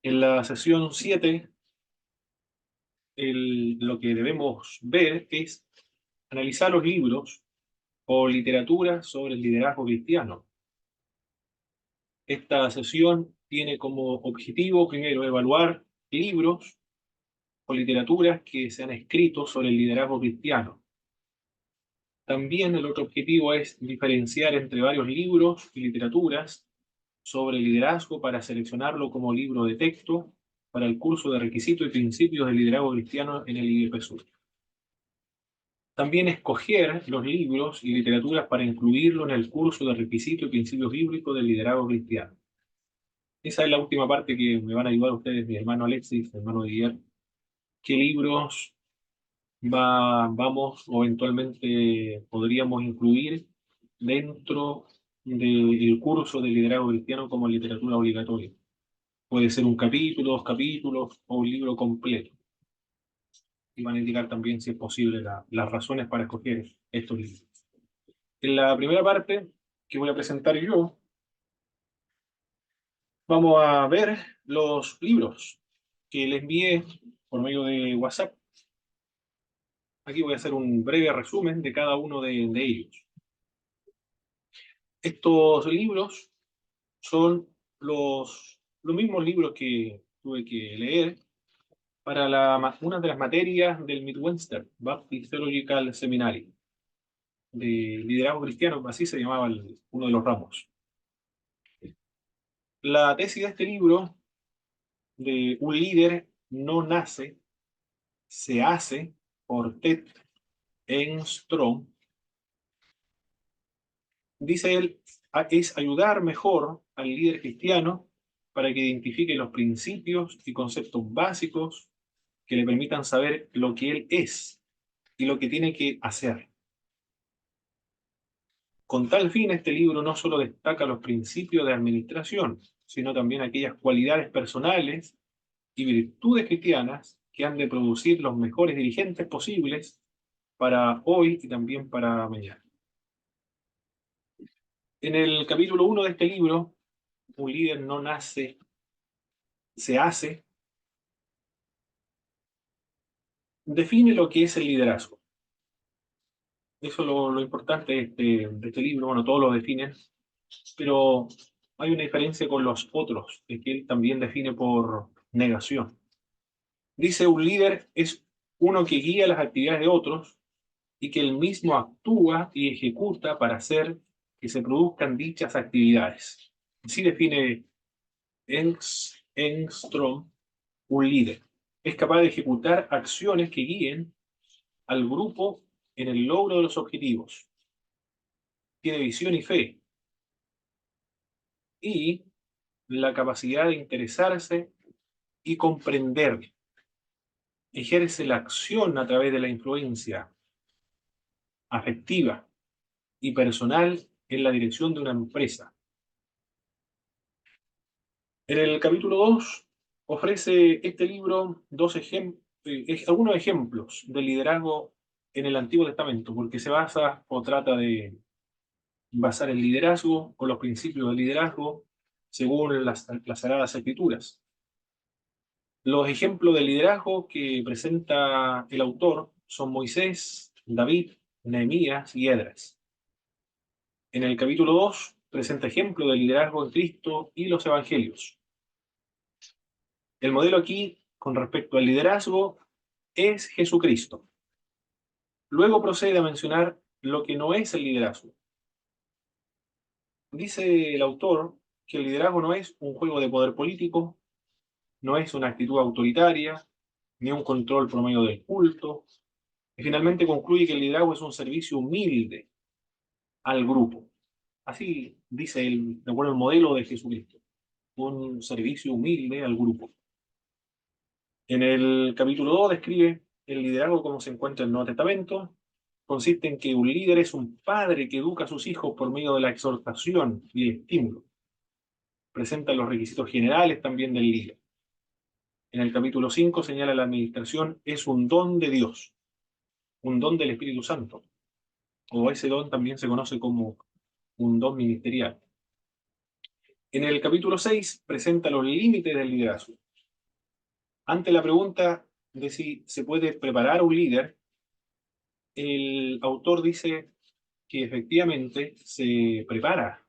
En la sesión 7, lo que debemos ver es analizar los libros o literatura sobre el liderazgo cristiano. Esta sesión tiene como objetivo, primero, evaluar libros o literaturas que se han escrito sobre el liderazgo cristiano. También el otro objetivo es diferenciar entre varios libros y literaturas sobre liderazgo para seleccionarlo como libro de texto para el curso de requisitos y principios del liderazgo cristiano en el IEPSU. También escoger los libros y literaturas para incluirlo en el curso de requisitos y principios bíblicos del liderazgo cristiano. Esa es la última parte que me van a ayudar ustedes, mi hermano Alexis, mi hermano Guillermo. ¿Qué libros vamos o eventualmente podríamos incluir dentro del curso de liderazgo cristiano como literatura obligatoria? Puede ser un capítulo, dos capítulos o un libro completo. Y van a indicar también, si es posible, las razones para escoger estos libros. En la primera parte que voy a presentar yo, vamos a ver los libros que les envié por medio de WhatsApp. Aquí voy a hacer un breve resumen de cada uno de ellos. Estos libros son los mismos libros que tuve que leer para una de las materias del Midwestern Baptist Theological Seminary, de liderazgo cristiano, así se llamaba uno de los ramos. La tesis de este libro, de un líder no nace, se hace, por Ted Engstrom, dice él, es ayudar mejor al líder cristiano para que identifique los principios y conceptos básicos que le permitan saber lo que él es y lo que tiene que hacer. Con tal fin, este libro no solo destaca los principios de administración, sino también aquellas cualidades personales y virtudes cristianas que han de producir los mejores dirigentes posibles para hoy y también para mañana. En el capítulo 1 de este libro, un líder no nace, se hace, define lo que es el liderazgo. Eso es lo importante de este libro. Bueno, todos lo definen, pero hay una diferencia con los otros, es que él también define por negación. Dice, un líder es uno que guía las actividades de otros y que él mismo actúa y ejecuta para hacer que se produzcan dichas actividades. Así define Engstrom un líder. Es capaz de ejecutar acciones que guíen al grupo en el logro de los objetivos. Tiene visión y fe. Y la capacidad de interesarse y comprender. Ejerce la acción a través de la influencia afectiva y personal en la dirección de una empresa. En el capítulo 2 ofrece este libro algunos ejemplos de liderazgo en el Antiguo Testamento, porque se basa o trata de basar el liderazgo o los principios del liderazgo según las Sagradas Escrituras. Los ejemplos de liderazgo que presenta el autor son Moisés, David, Nehemías y Esdras. En el capítulo 2 presenta ejemplos de liderazgo en Cristo y los Evangelios. El modelo aquí, con respecto al liderazgo, es Jesucristo. Luego procede a mencionar lo que no es el liderazgo. Dice el autor que el liderazgo no es un juego de poder político, no es una actitud autoritaria, ni un control por medio del culto. Y finalmente concluye que el liderazgo es un servicio humilde al grupo. Así dice de acuerdo al modelo de Jesucristo, un servicio humilde al grupo. En el capítulo 2 describe el liderazgo como se encuentra en el Nuevo Testamento. Consiste en que un líder es un padre que educa a sus hijos por medio de la exhortación y el estímulo. Presenta los requisitos generales también del líder. En el capítulo 5 señala la administración es un don de Dios, un don del Espíritu Santo, o ese don también se conoce como un don ministerial. En el capítulo 6 presenta los límites del liderazgo. Ante la pregunta de si se puede preparar un líder, el autor dice que efectivamente se prepara.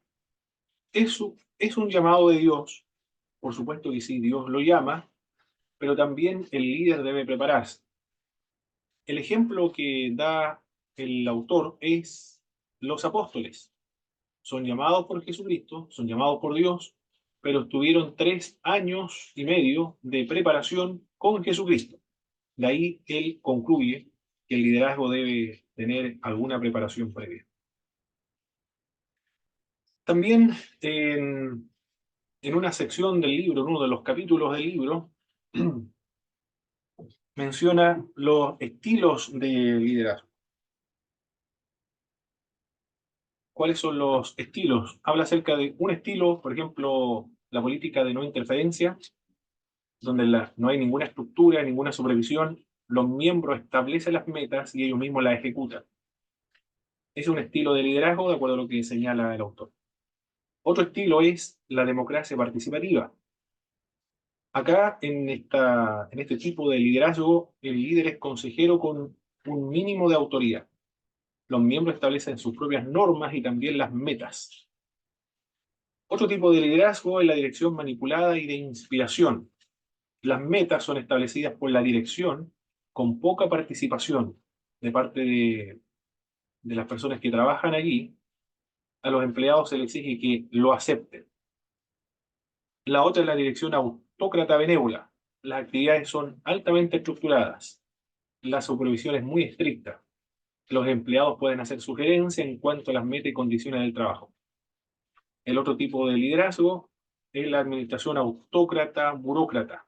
Es un llamado de Dios, por supuesto que sí, Dios lo llama, pero también el líder debe prepararse. El ejemplo que da el autor es los apóstoles. Son llamados por Jesucristo, son llamados por Dios, pero estuvieron 3 años y medio de preparación con Jesucristo. De ahí él concluye que el liderazgo debe tener alguna preparación previa. También en una sección del libro, en uno de los capítulos del libro, menciona los estilos de liderazgo. ¿Cuáles son los estilos? Habla acerca de un estilo, por ejemplo, la política de no interferencia, donde no hay ninguna estructura, ninguna supervisión, los miembros establecen las metas y ellos mismos las ejecutan. Es un estilo de liderazgo de acuerdo a lo que señala el autor. Otro estilo es la democracia participativa. Acá, en este tipo de liderazgo, el líder es consejero con un mínimo de autoridad. Los miembros establecen sus propias normas y también las metas. Otro tipo de liderazgo es la dirección manipulada y de inspiración. Las metas son establecidas por la dirección con poca participación de parte de las personas que trabajan allí. A los empleados se les exige que lo acepten. La otra es la dirección autócrata benévola. Las actividades son altamente estructuradas. La supervisión es muy estricta. Los empleados pueden hacer sugerencias en cuanto a las metas y condiciones del trabajo. El otro tipo de liderazgo es la administración autócrata burócrata.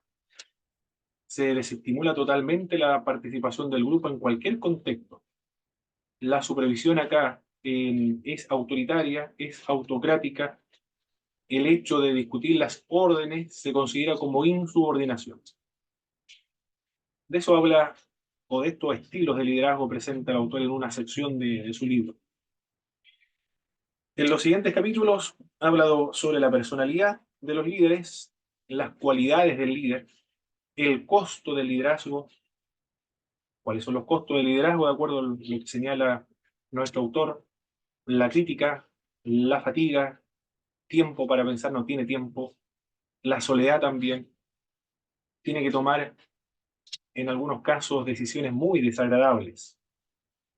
Se desestimula totalmente la participación del grupo en cualquier contexto. La supervisión acá es autoritaria, es autocrática. El hecho de discutir las órdenes se considera como insubordinación. De eso habla, o de estos estilos de liderazgo presenta el autor en una sección de su libro. En los siguientes capítulos habla sobre la personalidad de los líderes, las cualidades del líder, el costo del liderazgo, cuáles son los costos del liderazgo de acuerdo a lo que señala nuestro autor, la crítica, la fatiga, tiempo para pensar no tiene tiempo, la soledad también, tiene que tomar en algunos casos decisiones muy desagradables,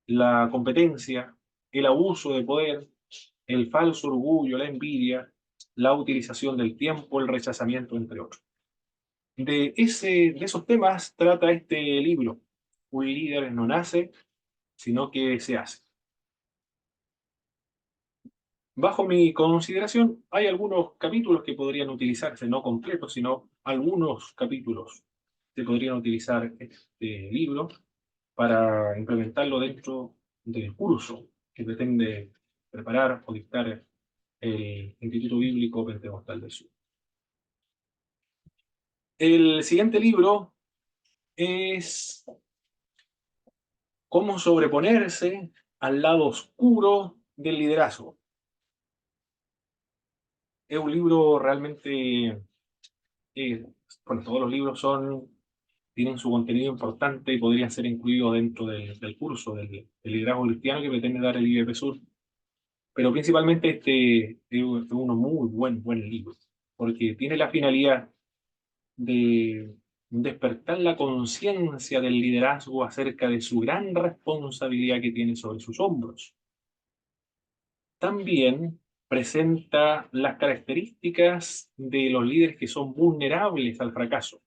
la competencia, el abuso de poder, el falso orgullo, la envidia, la utilización del tiempo, el rechazamiento, entre otros. De esos temas trata este libro. Un líder no nace, sino que se hace. Bajo mi consideración, hay algunos capítulos que podrían utilizarse, no completos, sino algunos capítulos que podrían utilizar este libro para implementarlo dentro del curso que pretende preparar o dictar el Instituto Bíblico Pentecostal del Sur. El siguiente libro es Cómo sobreponerse al lado oscuro del liderazgo. Es un libro realmente, bueno, todos los libros tienen su contenido importante y podrían ser incluidos dentro del curso del liderazgo cristiano que pretende dar el IBP Sur. Pero principalmente este es uno muy buen libro, porque tiene la finalidad de despertar la conciencia del liderazgo acerca de su gran responsabilidad que tiene sobre sus hombros. También presenta las características de los líderes que son vulnerables al fracaso.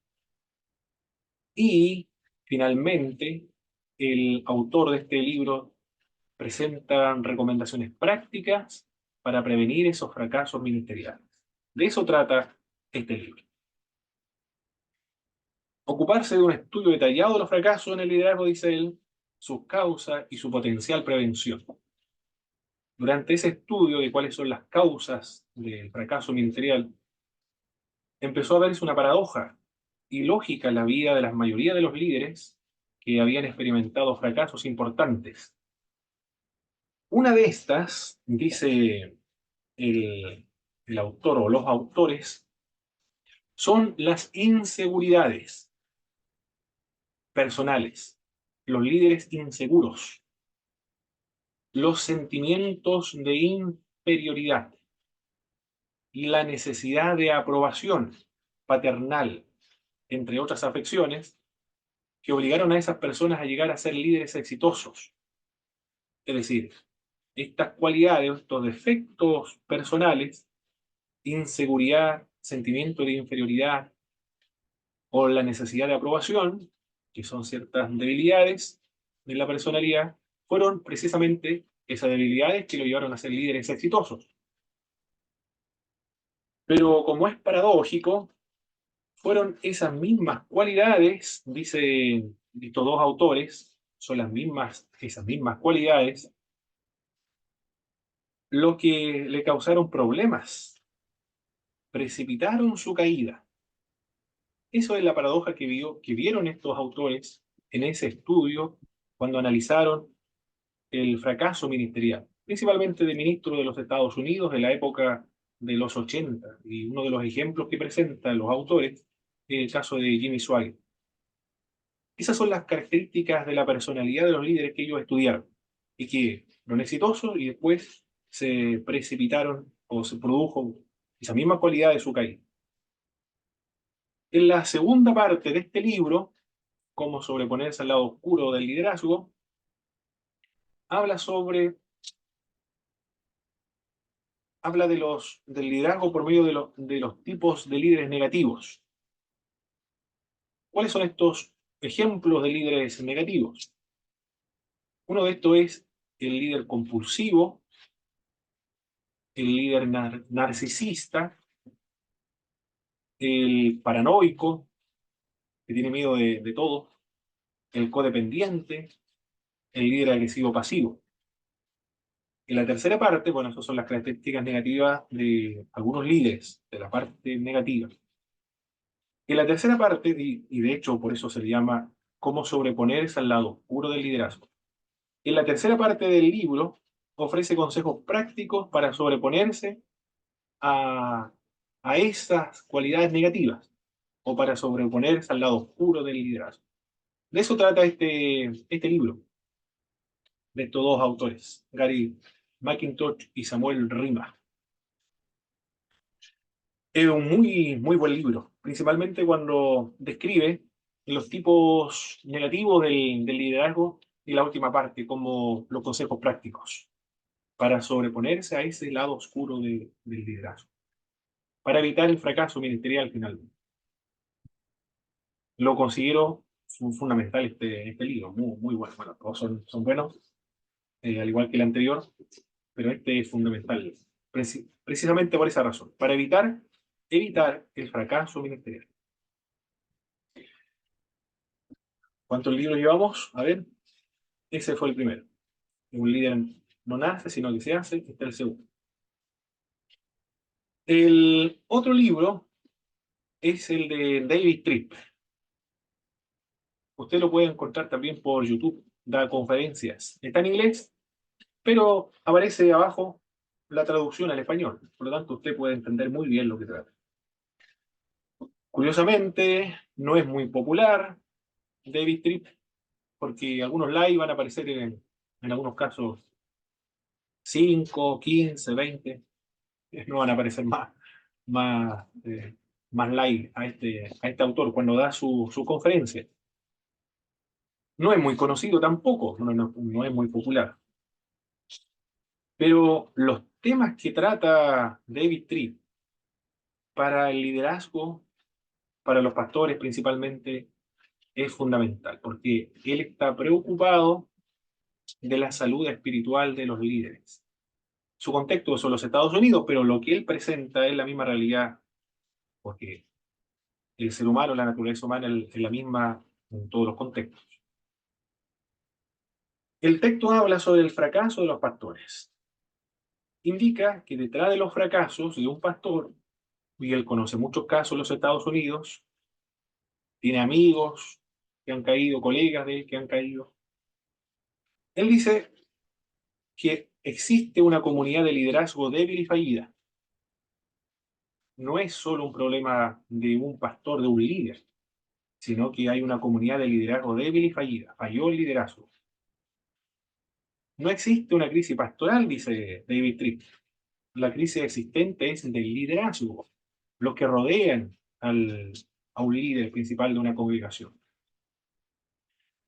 Y, finalmente, el autor de este libro presenta recomendaciones prácticas para prevenir esos fracasos ministeriales. De eso trata este libro. Ocuparse de un estudio detallado de los fracasos en el liderazgo, dice él, sus causas y su potencial prevención. Durante ese estudio de cuáles son las causas del fracaso ministerial, empezó a verse una paradoja ilógica en la vida de la mayoría de los líderes que habían experimentado fracasos importantes. Una de estas, dice el autor o los autores, son las inseguridades. personales, los líderes inseguros, los sentimientos de inferioridad y la necesidad de aprobación paternal, entre otras afecciones, que obligaron a esas personas a llegar a ser líderes exitosos. Es decir, estas cualidades, estos defectos personales, inseguridad, sentimiento de inferioridad o la necesidad de aprobación, que son ciertas debilidades de la personalidad, fueron precisamente esas debilidades que lo llevaron a ser líderes exitosos. Pero como es paradójico, fueron esas mismas cualidades, dicen estos dos autores, son las mismas, esas mismas cualidades, lo que le causaron problemas, precipitaron su caída. Eso es la paradoja que vieron estos autores en ese estudio cuando analizaron el fracaso ministerial, principalmente de ministros de los Estados Unidos de la época de los 80. Y uno de los ejemplos que presentan los autores es el caso de Jimmy Swaggart. Esas son las características de la personalidad de los líderes que ellos estudiaron y que fueron exitosos y después se precipitaron o se produjo esa misma cualidad de su caída. En la segunda parte de este libro, Cómo sobreponerse al lado oscuro del liderazgo, habla del liderazgo por medio de los tipos de líderes negativos. ¿Cuáles son estos ejemplos de líderes negativos? Uno de estos es el líder compulsivo, el líder narcisista, el paranoico, que tiene miedo de todo, el codependiente, el líder agresivo pasivo. En la tercera parte, bueno, esas son las características negativas de algunos líderes, de la parte negativa. En la tercera parte, y de hecho por eso se le llama cómo sobreponerse al lado oscuro del liderazgo. En la tercera parte del libro ofrece consejos prácticos para sobreponerse a, a esas cualidades negativas o para sobreponerse al lado oscuro del liderazgo. De eso trata este libro, de estos dos autores, Gary McIntosh y Samuel Rima. Es un muy buen libro, principalmente cuando describe los tipos negativos del liderazgo y la última parte, como los consejos prácticos para sobreponerse a ese lado oscuro del liderazgo, para evitar el fracaso ministerial finalmente. Lo considero fundamental este libro, muy bueno. Bueno, todos son buenos, al igual que el anterior, pero este es fundamental, precisamente por esa razón, para evitar el fracaso ministerial. ¿Cuántos libros llevamos? A ver, ese fue el primero. Un líder no nace, sino que se hace. Este es el segundo. El otro libro es el de David Tripp. Usted lo puede encontrar también por YouTube. Da conferencias. Está en inglés, pero aparece abajo la traducción al español. Por lo tanto, usted puede entender muy bien lo que trata. Curiosamente, no es muy popular David Tripp, porque algunos likes van a aparecer en algunos casos 5, 15, 20. No van a aparecer más, más like a este autor cuando da su conferencia. No es muy conocido tampoco, no es muy popular. Pero los temas que trata David Tripp para el liderazgo, para los pastores principalmente, es fundamental, porque él está preocupado de la salud espiritual de los líderes. Su contexto son los Estados Unidos, pero lo que él presenta es la misma realidad, porque el ser humano, la naturaleza humana es la misma en todos los contextos. El texto habla sobre el fracaso de los pastores. Indica que detrás de los fracasos de un pastor, y él conoce muchos casos en los Estados Unidos, tiene amigos que han caído, colegas de él que han caído. Él dice que existe una comunidad de liderazgo débil y fallida. No es solo un problema de un pastor, de un líder. sino que hay una comunidad de liderazgo débil y fallida. Falló el liderazgo. No existe una crisis pastoral, dice David Tripp. La crisis existente es del liderazgo, los que rodean a un líder principal de una congregación.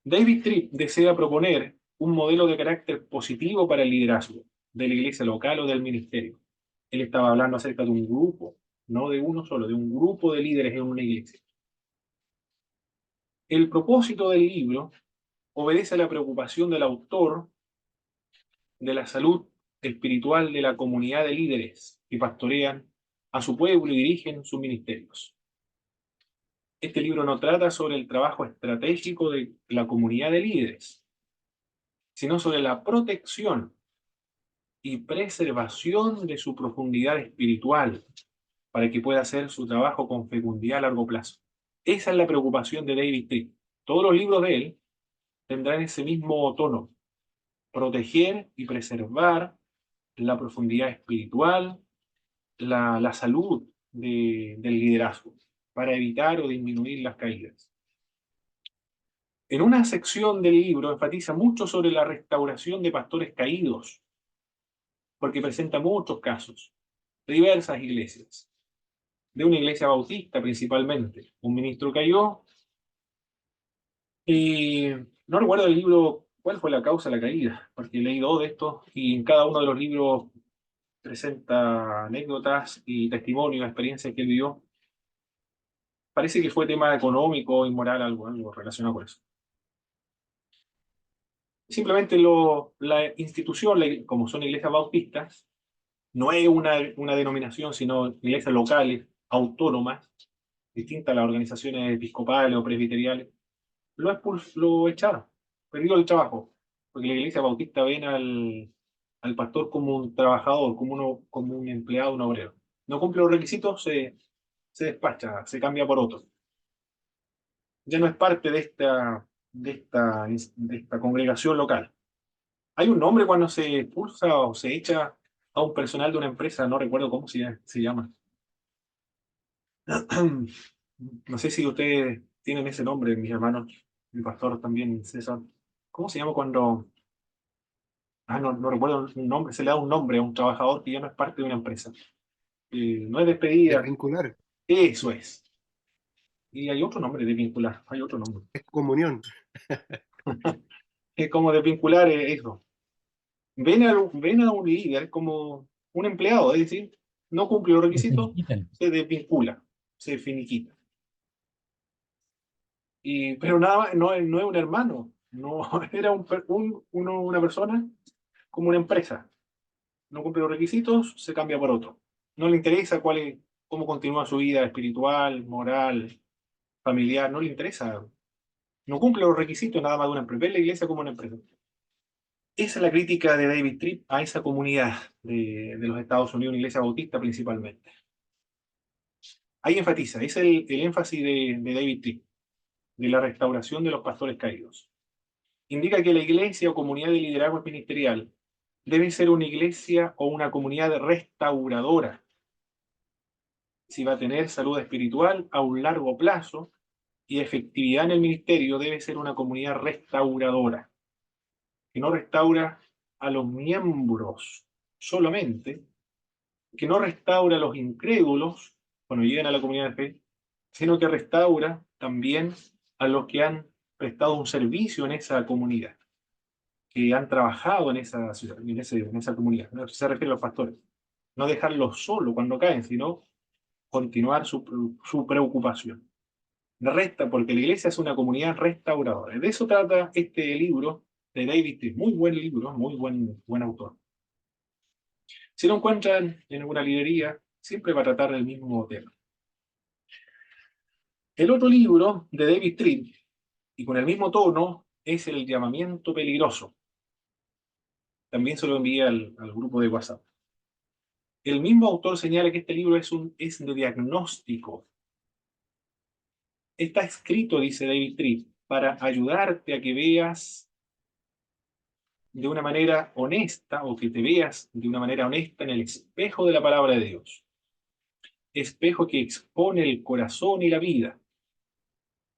David Tripp desea proponer un modelo de carácter positivo para el liderazgo de la iglesia local o del ministerio. Él estaba hablando acerca de un grupo, no de uno solo, de un grupo de líderes en una iglesia. El propósito del libro obedece a la preocupación del autor de la salud espiritual de la comunidad de líderes que pastorean a su pueblo y dirigen sus ministerios. Este libro no trata sobre el trabajo estratégico de la comunidad de líderes, sino sobre la protección y preservación de su profundidad espiritual para que pueda hacer su trabajo con fecundidad a largo plazo. Esa es la preocupación de David Tripp. Todos los libros de él tendrán ese mismo tono: proteger y preservar la profundidad espiritual, la salud del liderazgo, para evitar o disminuir las caídas. En una sección del libro enfatiza mucho sobre la restauración de pastores caídos, porque presenta muchos casos de diversas iglesias, de una iglesia bautista principalmente. Un ministro cayó y no recuerdo el libro cuál fue la causa de la caída, porque he leído de esto y en cada uno de los libros presenta anécdotas y testimonios, experiencias que él vivió. Parece que fue tema económico, inmoral, algo relacionado con eso. Simplemente la institución, como son iglesias bautistas, no es una denominación, sino iglesias locales, autónomas, distintas a las organizaciones episcopales o presbiteriales, lo echaron, perdió el trabajo, porque la iglesia bautista ven al pastor como un trabajador, como un empleado, un obrero. No cumple los requisitos, se despacha, se cambia por otro. Ya no es parte de esta congregación local. Hay un nombre cuando se expulsa o se echa a un personal de una empresa, no recuerdo cómo se llama. No sé si ustedes tienen ese nombre, mis hermanos, mi pastor también, César. ¿Cómo se llama cuando... no recuerdo un nombre, se le da un nombre a un trabajador que ya no es parte de una empresa? No es despedida, Desvincular, eso es. Y hay otro nombre de vincular, hay otro nombre. es comunión. Es como desvincular eso. Ven a un líder como un empleado, es decir, no cumple los Se requisitos, finiquitan. se desvincula, se finiquita. Pero nada más, no es un hermano, no era una persona como una empresa. No cumple los requisitos, se cambia por otro. No le interesa cómo continúa su vida espiritual, moral, familiar, no le interesa. No cumple los requisitos nada más de una empresa. Ve la iglesia como una empresa. Esa es la crítica de David Tripp a esa comunidad de los Estados Unidos, una iglesia bautista principalmente. Ahí enfatiza, es el énfasis de David Tripp, de la restauración de los pastores caídos. Indica que la iglesia o comunidad de liderazgo ministerial debe ser una iglesia o una comunidad restauradora. Si va a tener salud espiritual a un largo plazo y efectividad en el ministerio, debe ser una comunidad restauradora, que no restaura a los miembros solamente, que no restaura a los incrédulos cuando llegan a la comunidad de fe, sino que restaura también a los que han prestado un servicio en esa comunidad, que han trabajado en esa ciudad, en esa comunidad. Se refiere a los pastores. No dejarlos solo cuando caen, sino continuar su preocupación. Resta, porque la iglesia es una comunidad restauradora. De eso trata este libro de David Tripp. Muy buen libro, muy buen autor. Si lo encuentran en alguna librería, siempre va a tratar del mismo tema. El otro libro de David Tripp, y con el mismo tono, es El llamamiento peligroso. También se lo envié al grupo de WhatsApp. El mismo autor señala que este libro es de diagnóstico. Está escrito, dice David Tripp, para ayudarte a que veas de una manera honesta, o que te veas de una manera honesta en el espejo de la palabra de Dios. Espejo que expone el corazón y la vida,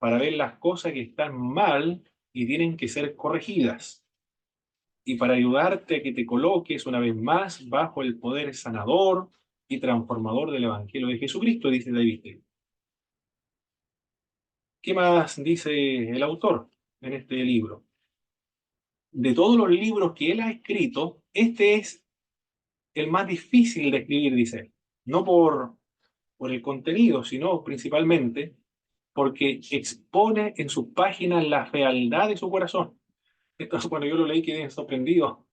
para ver las cosas que están mal y tienen que ser corregidas, y para ayudarte a que te coloques una vez más bajo el poder sanador y transformador del Evangelio de Jesucristo, dice David. ¿Qué más dice el autor en este libro? De todos los libros que él ha escrito, este es el más difícil de escribir, dice él. No por el contenido, sino principalmente porque expone en sus páginas la fealdad de su corazón. Esto, cuando yo lo leí quedé sorprendido.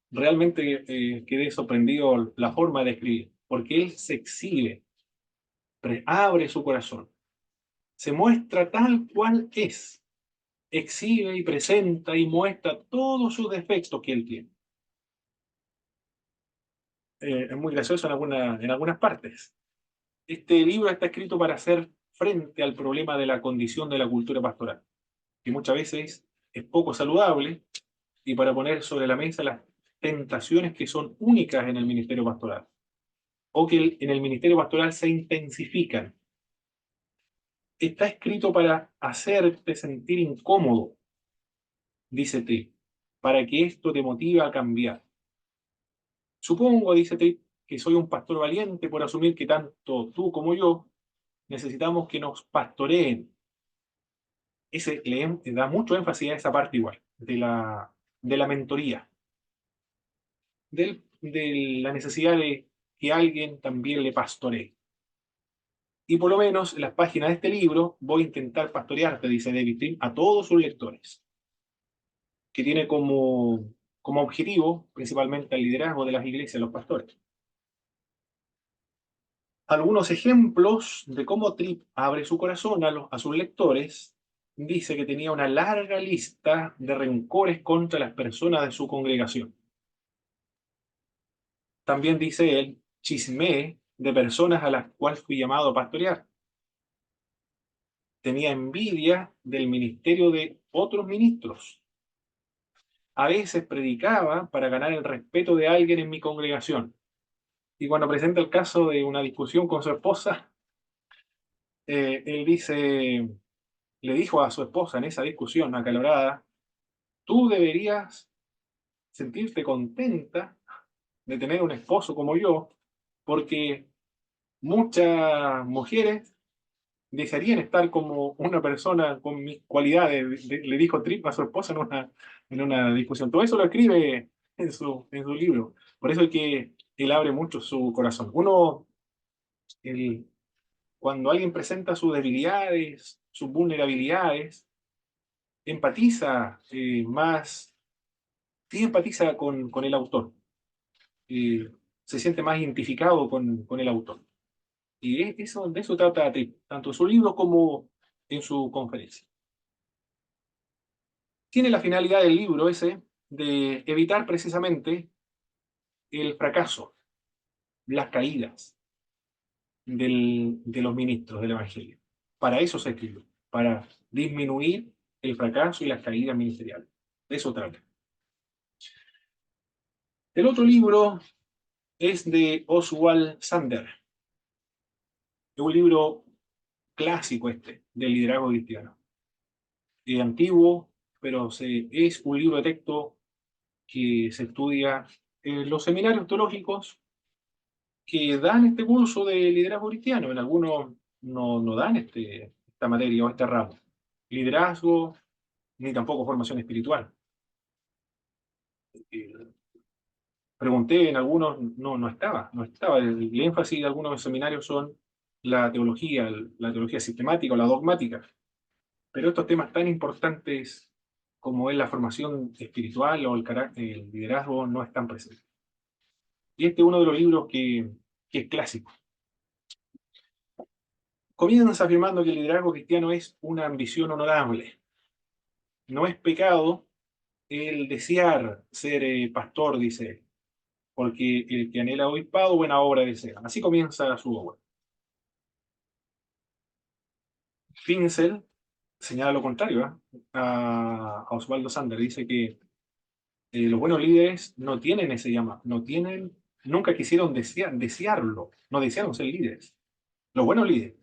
Realmente quedé sorprendido la forma de escribir, porque él se exhibe, abre su corazón, se muestra tal cual es, exhibe y presenta y muestra todos sus defectos que él tiene. Es muy gracioso en algunas partes. Este libro está escrito para hacer frente al problema de la condición de la cultura pastoral, que muchas veces es poco saludable, y para poner sobre la mesa las tentaciones que son únicas en el ministerio pastoral, o que en el ministerio pastoral se intensifican. Está escrito para hacerte sentir incómodo, dice Tripp, para que esto te motive a cambiar. Supongo, dice Tripp, que soy un pastor valiente por asumir que tanto tú como yo necesitamos que nos pastoreen. Le da mucho énfasis a esa parte igual, de la mentoría, de la necesidad de que alguien también le pastoree. Y por lo menos en las páginas de este libro voy a intentar pastorearte, dice David Tripp, a todos sus lectores, que tiene como objetivo principalmente el liderazgo de las iglesias, los pastores. Algunos ejemplos de cómo Tripp abre su corazón a sus lectores. Dice que tenía una larga lista de rencores contra las personas de su congregación. También dice él, chismé de personas a las cuales fui llamado a pastorear. Tenía envidia del ministerio de otros ministros. A veces predicaba para ganar el respeto de alguien en mi congregación. Y cuando presenta el caso de una discusión con su esposa, él dice, le dijo a su esposa en esa discusión acalorada, tú deberías sentirte contenta de tener un esposo como yo, porque muchas mujeres desearían estar como una persona con mis cualidades, le dijo Tripp a su esposa en una discusión. Todo eso lo escribe en su libro. Por eso es que él abre mucho su corazón. El, Cuando alguien presenta sus debilidades, sus vulnerabilidades, empatiza más, sí empatiza con el autor, eh, se siente más identificado con el autor. Y de eso trata Tripp, tanto en su libro como en su conferencia. Tiene la finalidad del libro ese de evitar precisamente el fracaso, las caídas de los ministros del Evangelio. Para eso se escribió, para disminuir el fracaso y las caídas ministeriales. De eso trata. El otro libro es de Oswald Sander. Es un libro clásico del liderazgo cristiano. Es antiguo, pero es un libro de texto que se estudia en los seminarios teológicos que dan este curso de liderazgo cristiano. En algunos no dan esta materia o este ramo. Liderazgo, ni tampoco formación espiritual. Eh, Pregunté en algunos, no estaba. El énfasis de algunos seminarios son la teología sistemática o la dogmática. Pero estos temas tan importantes como es la formación espiritual o el carácter, el liderazgo, no están presentes. Y este es uno de los libros que es clásico. Comienza afirmando que el liderazgo cristiano es una ambición honorable. No es pecado el desear ser pastor, dice él, porque el que anhela obispado, buena obra desea. Así comienza su obra. Finzel señala lo contrario, a Osvaldo Sander. Dice que los buenos líderes no tienen ese llama, nunca quisieron desearlo, no desearon ser líderes. Los buenos líderes.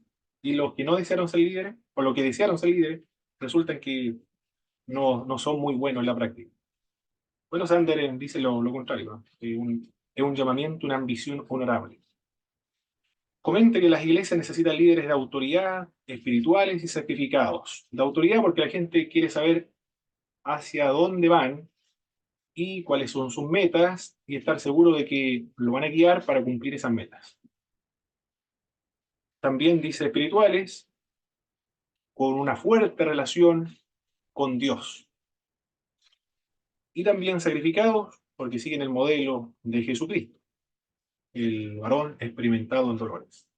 Y los que no desearon ser líderes, o los que desearon ser líderes, resultan que no son muy buenos en la práctica. Bueno, Sander dice lo contrario, ¿no? Es un llamamiento, una ambición honorable. Comenta que las iglesias necesitan líderes de autoridad, espirituales y sacrificados. De autoridad porque la gente quiere saber hacia dónde van y cuáles son sus metas y estar seguro de que lo van a guiar para cumplir esas metas. También dice espirituales con una fuerte relación con Dios. Y también sacrificados porque siguen el modelo de Jesucristo, el varón experimentado en dolores.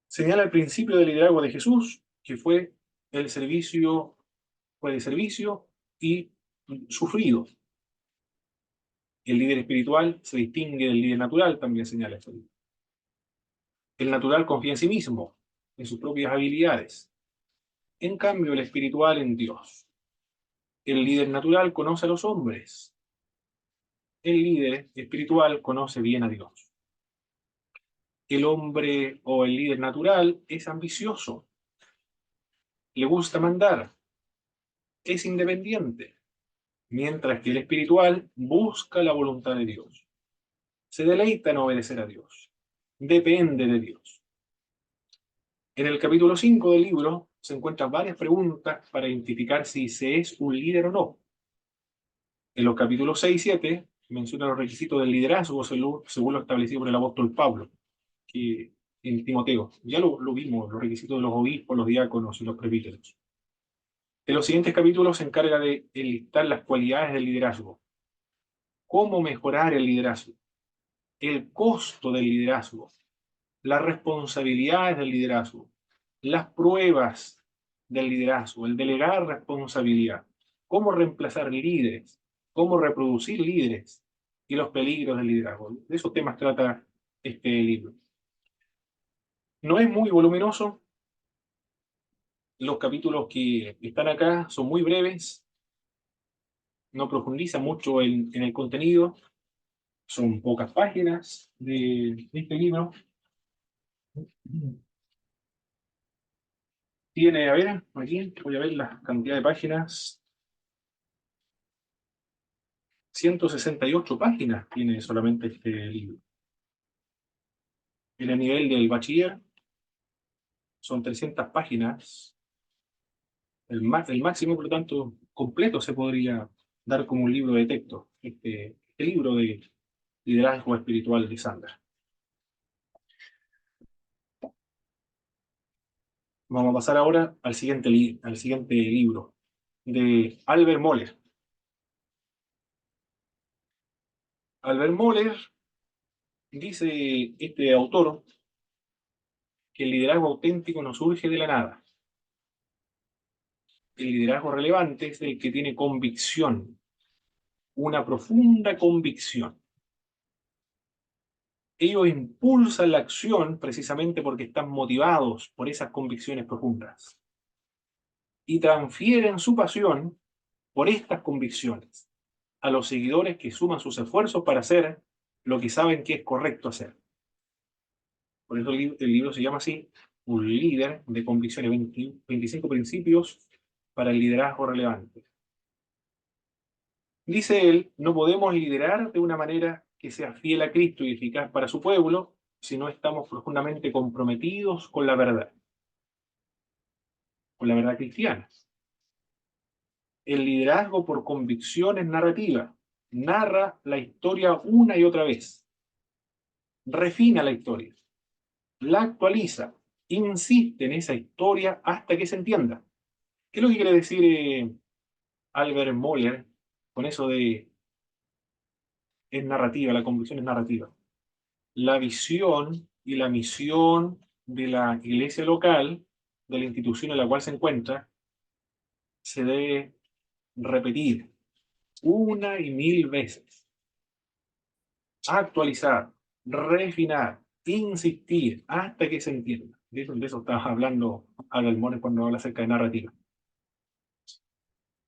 Señala el principio del liderazgo de Jesús, que fue el servicio, fue de servicio y sufrido. El líder espiritual se distingue del líder natural, también señala esto. El natural confía en sí mismo, en sus propias habilidades. En cambio, el espiritual en Dios. El líder natural conoce a los hombres. El líder espiritual conoce bien a Dios. El hombre o el líder natural es ambicioso, le gusta mandar, es independiente, mientras que el espiritual busca la voluntad de Dios. Se deleita en obedecer a Dios. Depende de Dios. En el capítulo 5 del libro se encuentran varias preguntas para identificar si se es un líder o no. En los capítulos 6 y 7 menciona los requisitos del liderazgo según lo establecido por el apóstol Pablo, que en Timoteo. Ya lo vimos, los requisitos de los obispos, los diáconos y los presbíteros. En los siguientes capítulos se encarga de enlistar las cualidades del liderazgo, cómo mejorar el liderazgo, el costo del liderazgo, las responsabilidades del liderazgo, las pruebas del liderazgo, el delegar responsabilidad, cómo reemplazar líderes, cómo reproducir líderes y los peligros del liderazgo. De esos temas trata este libro. No es muy voluminoso, los capítulos que están acá son muy breves, no profundiza mucho en el contenido, son pocas páginas de este libro. Tiene, a ver, aquí voy a ver la cantidad de páginas. 168 páginas tiene solamente este libro. En el nivel del bachiller son 300 páginas. El máximo, por lo tanto, completo se podría dar como un libro de texto. Este libro de liderazgo espiritual de Sandra. Vamos a pasar ahora al siguiente libro, de Albert Moller. Albert Moller dice este autor que el liderazgo auténtico no surge de la nada. El liderazgo relevante es el que tiene convicción, una profunda convicción. Ellos impulsan la acción precisamente porque están motivados por esas convicciones profundas y transfieren su pasión por estas convicciones a los seguidores que suman sus esfuerzos para hacer lo que saben que es correcto hacer. Por eso el libro se llama así, Un líder de convicciones, 25 principios para el liderazgo relevante. Dice él, no podemos liderar de una manera que sea fiel a Cristo y eficaz para su pueblo si no estamos profundamente comprometidos con la verdad cristiana. El liderazgo por convicción es narrativa, narra la historia una y otra vez, refina la historia, la actualiza, insiste en esa historia hasta que se entienda. ¿Qué es lo que quiere decir Albert Moller con eso de es narrativa, la convicción es narrativa? La visión y la misión de la iglesia local, de la institución en la cual se encuentra, se debe repetir una y mil veces, actualizar, refinar, insistir hasta que se entienda. De eso estaba hablando Albert Moller cuando habla acerca de narrativa.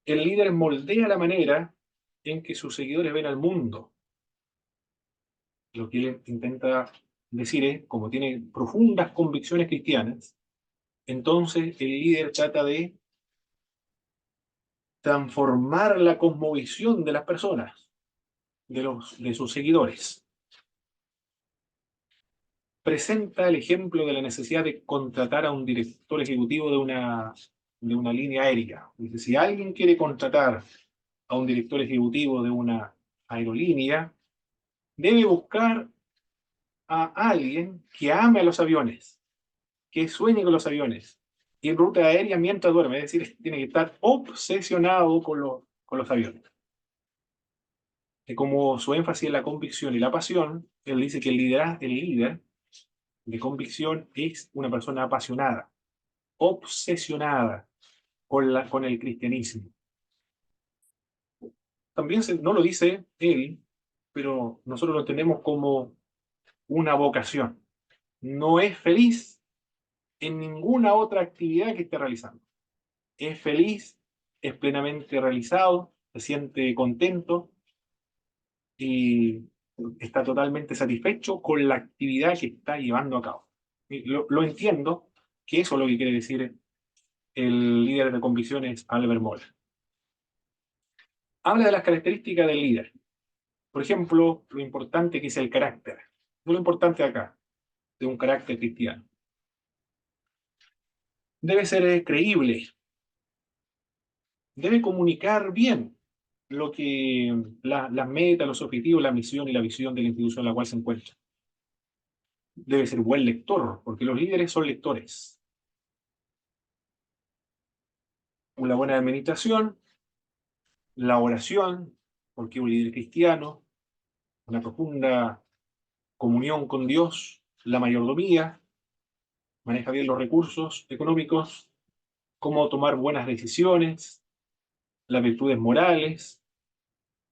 El líder moldea la manera en que sus seguidores ven al mundo, lo que él intenta decir es, como tiene profundas convicciones cristianas, entonces el líder trata de transformar la cosmovisión de las personas, de sus seguidores. Presenta el ejemplo de la necesidad de contratar a un director ejecutivo de una línea aérea. Dice, si alguien quiere contratar a un director ejecutivo de una aerolínea, debe buscar a alguien que ame a los aviones, que sueñe con los aviones, y en ruta aérea mientras duerme, es decir, tiene que estar obsesionado con los aviones. Y como su énfasis en la convicción y la pasión, él dice que el líder de convicción es una persona apasionada, obsesionada con el cristianismo. También no lo dice él, pero nosotros lo entendemos como una vocación. No es feliz en ninguna otra actividad que esté realizando. Es feliz, es plenamente realizado, se siente contento y está totalmente satisfecho con la actividad que está llevando a cabo. Y lo entiendo, que eso es lo que quiere decir el líder de convicciones, Albert Moller. Habla de las características del líder. Por ejemplo, lo importante que es el carácter. No lo importante acá, de un carácter cristiano. Debe ser creíble, debe comunicar bien las metas, los objetivos, la misión y la visión de la institución en la cual se encuentra. Debe ser buen lector, porque los líderes son lectores. Una buena administración, la oración, porque un líder cristiano, una profunda comunión con Dios, la mayordomía, maneja bien los recursos económicos, cómo tomar buenas decisiones, las virtudes morales.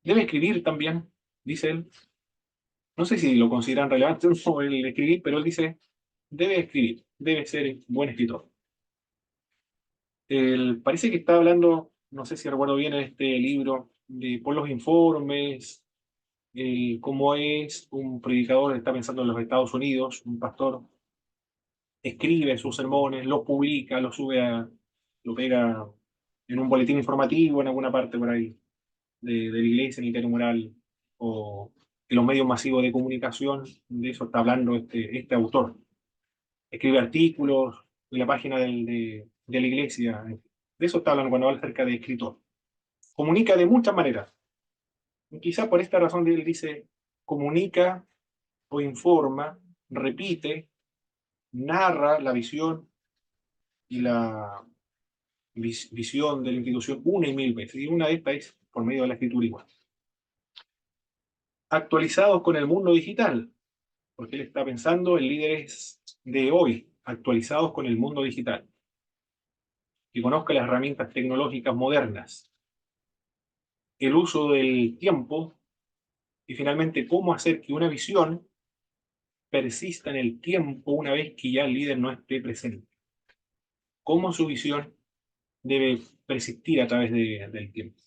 Debe escribir también, dice él. No sé si lo consideran relevante o no el escribir, pero él dice, debe escribir, debe ser buen escritor. Parece que está hablando, no sé si recuerdo bien en este libro, por los informes, cómo es un predicador, está pensando en los Estados Unidos, un pastor, escribe sus sermones, los publica, lo pega en un boletín informativo en alguna parte por ahí de la iglesia, en el diario Moral, o en los medios masivos de comunicación. De eso está hablando este autor. Escribe artículos en la página de la iglesia. De eso está hablando cuando habla acerca de escritor. Comunica de muchas maneras. Y quizá por esta razón él dice, comunica o informa, repite, narra la visión y la visión de la institución una y mil veces. Y una de estas es por medio de la escritura igual. Actualizados con el mundo digital, porque él está pensando en líderes de hoy, actualizados con el mundo digital, que conozca las herramientas tecnológicas modernas, el uso del tiempo y finalmente cómo hacer que una visión persista en el tiempo una vez que ya el líder no esté presente. Cómo su visión debe persistir a través del tiempo.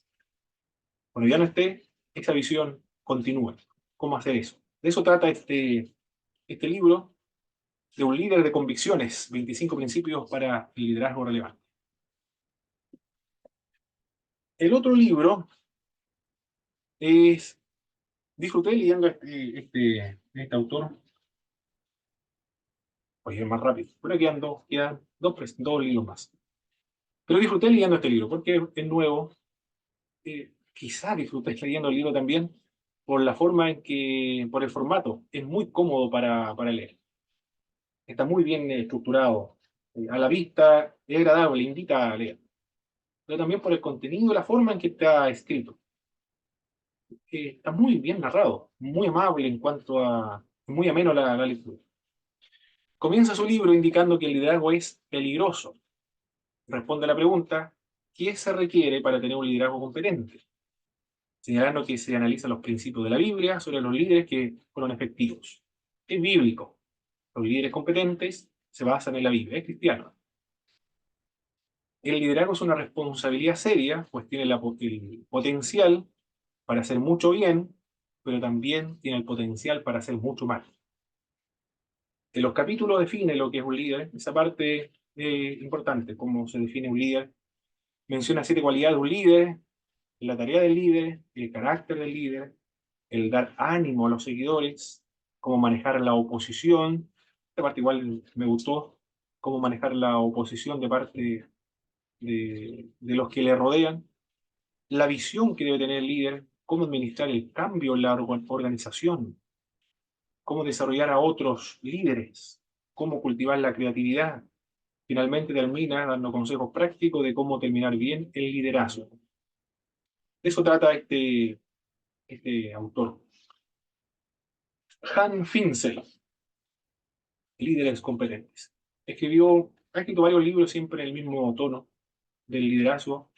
Cuando ya no esté, esa visión continúa. ¿Cómo hacer eso? De eso trata este libro, de un líder de convicciones, 25 principios para el liderazgo relevante. El otro libro es, disfruté leyendo este autor, voy a ir más rápido, pero quedan dos libros más. Pero disfruté leyendo este libro porque es nuevo. Quizá disfruté leyendo el libro también por la forma por el formato, es muy cómodo para leer. Está muy bien estructurado, a la vista, es agradable, invita a leer. Pero también por el contenido y la forma en que está escrito. Está muy bien narrado, muy amable en cuanto a, muy ameno la lectura. Comienza su libro indicando que el liderazgo es peligroso. Responde a la pregunta, ¿qué se requiere para tener un liderazgo competente? Señalando que se analizan los principios de la Biblia sobre los líderes que fueron efectivos. Es bíblico. Los líderes competentes se basan en la Biblia, es cristiano. El liderazgo es una responsabilidad seria, pues tiene el potencial para hacer mucho bien, pero también tiene el potencial para hacer mucho mal. En los capítulos define lo que es un líder, esa parte importante, cómo se define un líder. Menciona 7 cualidades de un líder, la tarea del líder, el carácter del líder, el dar ánimo a los seguidores, cómo manejar la oposición. Esta parte igual me gustó, cómo manejar la oposición de parte de los que le rodean, la visión que debe tener el líder, cómo administrar el cambio en la organización, cómo desarrollar a otros líderes, cómo cultivar la creatividad. Finalmente termina dando consejos prácticos de cómo terminar bien el liderazgo. De eso trata este autor. Han Finzel, Líderes Competentes. Ha escrito varios libros siempre en el mismo tono del liderazgo.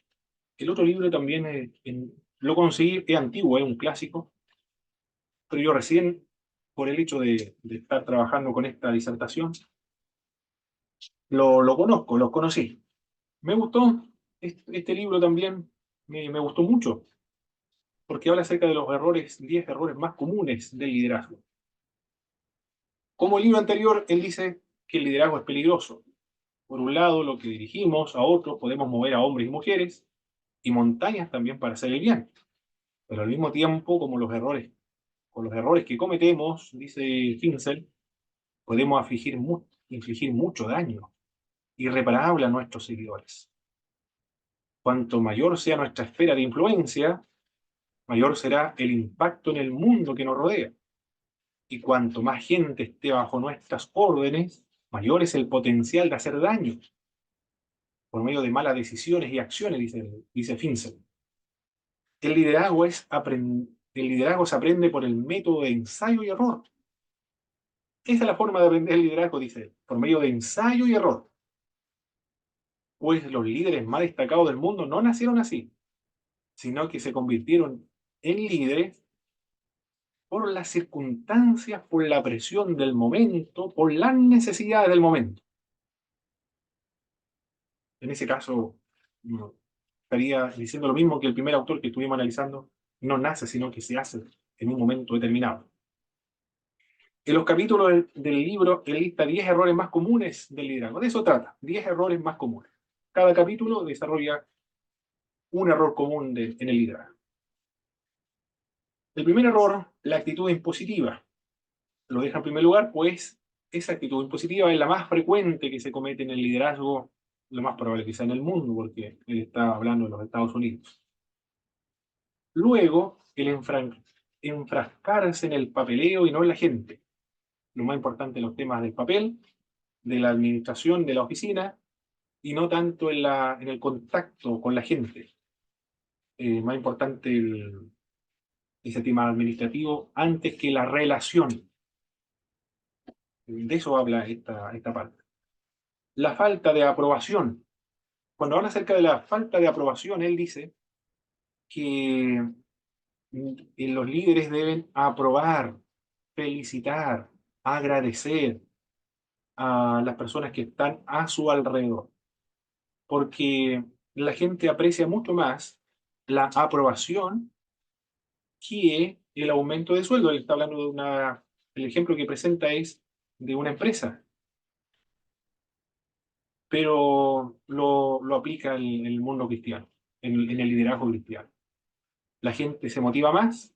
El otro libro también lo conseguí, es antiguo, es un clásico, pero yo recién, por el hecho de estar trabajando con esta disertación, lo conozco, lo conocí. Me gustó, este libro también me gustó mucho, porque habla acerca de los errores, 10 errores más comunes del liderazgo. Como el libro anterior, él dice que el liderazgo es peligroso. Por un lado, lo que dirigimos a otros podemos mover a hombres y mujeres, y montañas también para hacer el bien. Pero al mismo tiempo, con los errores que cometemos, dice Finzel, podemos infligir mucho daño irreparable a nuestros seguidores. Cuanto mayor sea nuestra esfera de influencia, mayor será el impacto en el mundo que nos rodea. Y cuanto más gente esté bajo nuestras órdenes, mayor es el potencial de hacer daño por medio de malas decisiones y acciones, dice Finzel. El liderazgo se aprende por el método de ensayo y error. Esa es la forma de aprender el liderazgo, dice, por medio de ensayo y error. Pues los líderes más destacados del mundo no nacieron así, sino que se convirtieron en líderes por las circunstancias, por la presión del momento, por las necesidades del momento. En ese caso, no, estaría diciendo lo mismo que el primer autor que estuvimos analizando, no nace, sino que se hace en un momento determinado. En los capítulos del libro, él lista 10 errores más comunes del liderazgo. De eso trata, 10 errores más comunes. Cada capítulo desarrolla un error común en el liderazgo. El primer error, la actitud impositiva. Lo deja en primer lugar, pues esa actitud impositiva es la más frecuente que se comete en el liderazgo, lo más probable que sea en el mundo, porque él está hablando de los Estados Unidos. Luego, enfrascarse en el papeleo y no en la gente. Lo más importante, los temas del papel, de la administración, de la oficina, y no tanto en el contacto con la gente. Más importante ese tema administrativo antes que la relación. De eso habla esta parte. La falta de aprobación. Cuando habla acerca de la falta de aprobación, él dice que los líderes deben aprobar, felicitar, agradecer a las personas que están a su alrededor, porque la gente aprecia mucho más la aprobación que el aumento de sueldo. Él está hablando el ejemplo que presenta es de una empresa, pero lo aplica en el mundo cristiano, en el liderazgo cristiano. La gente se motiva más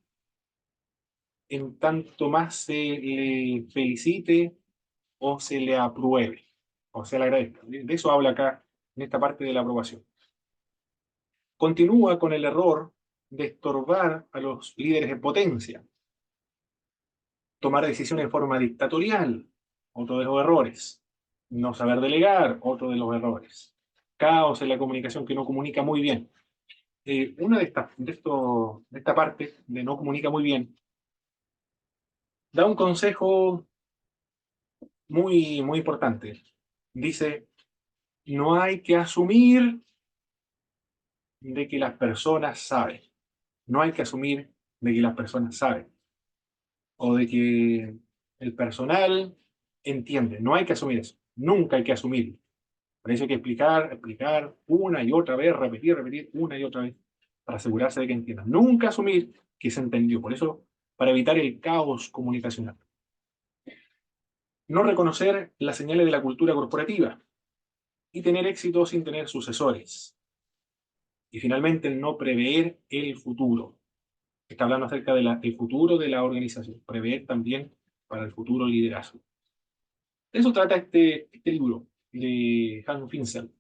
en tanto más se le felicite o se le apruebe, o se le agradezca. De eso habla acá en esta parte de la aprobación. Continúa con el error de estorbar a los líderes en potencia, tomar decisiones de forma dictatorial, otro de los errores, no saber delegar, otro de los errores, caos en la comunicación, que no comunica muy bien. Una de esta parte de no comunica muy bien, da un consejo muy importante. Dice, no hay que asumir de que las personas saben. No hay que asumir de que las personas saben. O de que el personal entiende. No hay que asumir eso. Nunca hay que asumir. Por eso hay que explicar una y otra vez, repetir una y otra vez, para asegurarse de que entiendan. Nunca asumir que se entendió. Por eso, para evitar el caos comunicacional. no reconocer las señales de la cultura corporativa y tener éxito sin tener sucesores. Y finalmente, no prever el futuro. Está hablando acerca del futuro de la organización, prever también para el futuro liderazgo. De eso trata este libro de Hans Finzel,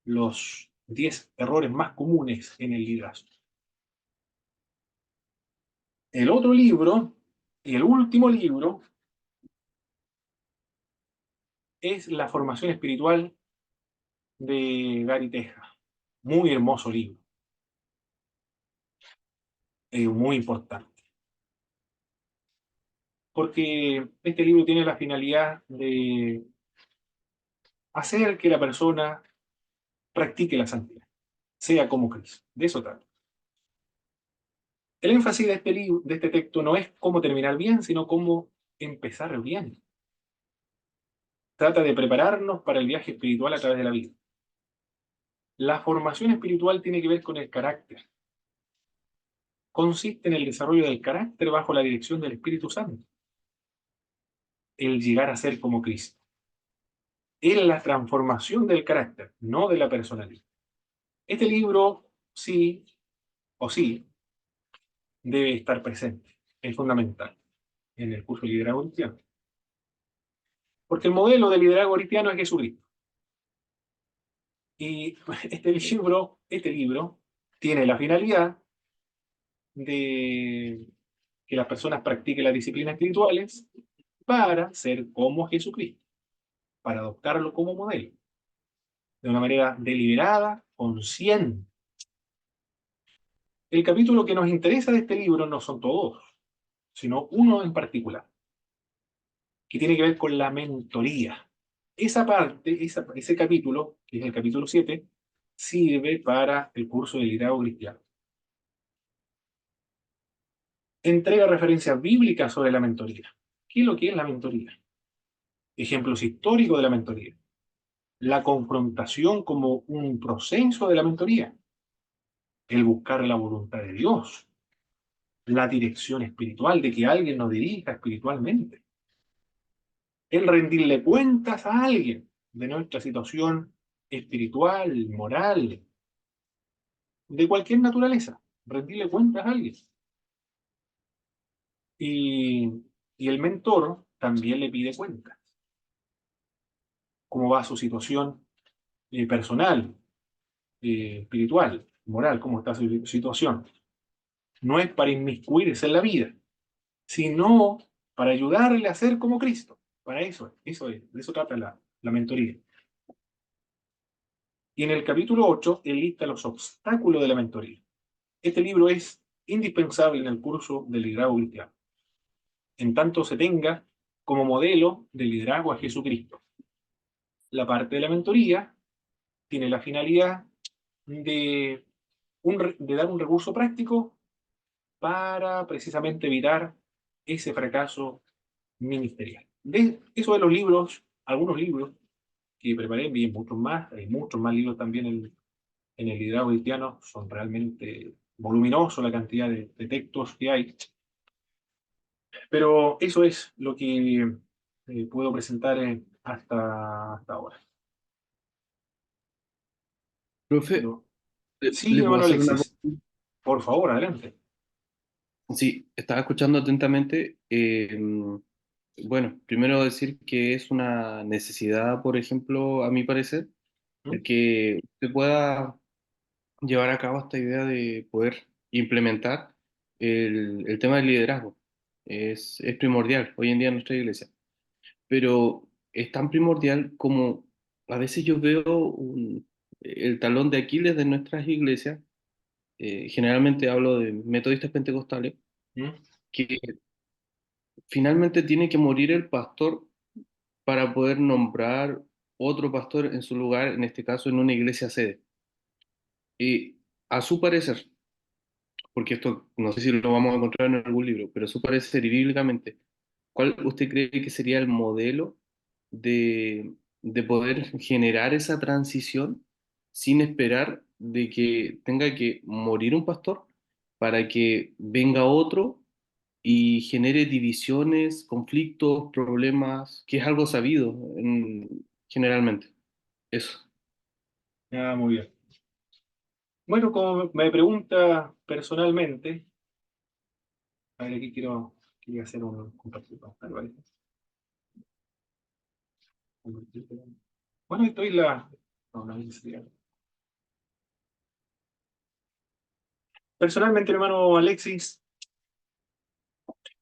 los 10 errores más comunes en el liderazgo. El otro libro, y el último libro, es La formación espiritual de Gary Teja. Muy hermoso libro, muy importante. Porque este libro tiene la finalidad de hacer que la persona practique la santidad, sea como Cristo. De eso trata. El énfasis de este libro, de este texto, no es cómo terminar bien, sino cómo empezar bien. Trata de prepararnos para el viaje espiritual a través de la vida. La formación espiritual tiene que ver con el carácter. Consiste en el desarrollo del carácter bajo la dirección del Espíritu Santo. El llegar a ser como Cristo. Es la transformación del carácter, no de la personalidad. Este libro, sí o sí, debe estar presente. Es fundamental en el curso de liderazgo cristiano. Porque el modelo de liderazgo cristiano es Jesucristo. Y este libro tiene la finalidad de que las personas practiquen las disciplinas espirituales para ser como Jesucristo, para adoptarlo como modelo, de una manera deliberada, consciente. El capítulo que nos interesa de este libro no son todos, sino uno en particular, que tiene que ver con la mentoría. Esa parte, ese capítulo, que es el capítulo 7, sirve para el curso de liderazgo cristiano. Entrega referencias bíblicas sobre la mentoría. ¿Qué es lo que es la mentoría? Ejemplos históricos de la mentoría. La confrontación como un proceso de la mentoría. El buscar la voluntad de Dios. La dirección espiritual, de que alguien nos dirija espiritualmente. El rendirle cuentas a alguien de nuestra situación espiritual, moral, de cualquier naturaleza. Rendirle cuentas a alguien. Y, y el mentor también le pide cuentas. ¿Cómo va su situación personal, espiritual, moral? ¿Cómo está su situación? No es para inmiscuirse en la vida, sino para ayudarle a ser como Cristo. Para eso es, de eso trata la mentoría. Y en el capítulo 8, él lista los obstáculos de la mentoría. Este libro es indispensable en el curso de liderazgo cristiano, en tanto se tenga como modelo de liderazgo a Jesucristo. La parte de la mentoría tiene la finalidad de, de dar un recurso práctico para precisamente evitar ese fracaso ministerial. Eso de los libros, algunos libros que preparé, vi muchos más, hay muchos más libros también en el liderazgo cristiano, son realmente voluminosos la cantidad de textos que hay, pero eso es lo que puedo presentar hasta ahora. Profe, Pero, sí, ¿le puedo hermano hacer una Alexis, cosa? por favor, adelante. Sí, estaba escuchando atentamente. Bueno, primero decir que es una necesidad, por ejemplo, a mi parecer, ¿Mm? el que se pueda llevar a cabo esta idea de poder implementar el tema del liderazgo. Es primordial hoy en día en nuestra iglesia, pero es tan primordial como a veces yo veo el talón de Aquiles de nuestras iglesias. Generalmente hablo de metodistas pentecostales, ¿Mm? que finalmente tiene que morir el pastor para poder nombrar otro pastor en su lugar, en este caso en una iglesia sede. Y a su parecer, porque esto no sé si lo vamos a encontrar en algún libro, pero a su parecer y bíblicamente, ¿cuál usted cree que sería el modelo de poder generar esa transición sin esperar de que tenga que morir un pastor para que venga otro y genere divisiones, conflictos, problemas, que es algo sabido generalmente. Eso. Ah, muy bien. Bueno, como me pregunta personalmente, a ver, aquí quería hacer un compartir pantalla, ¿vale? Compartir pantalla. Bueno, estoy la... No, no necesidad. Personalmente, hermano Alexis,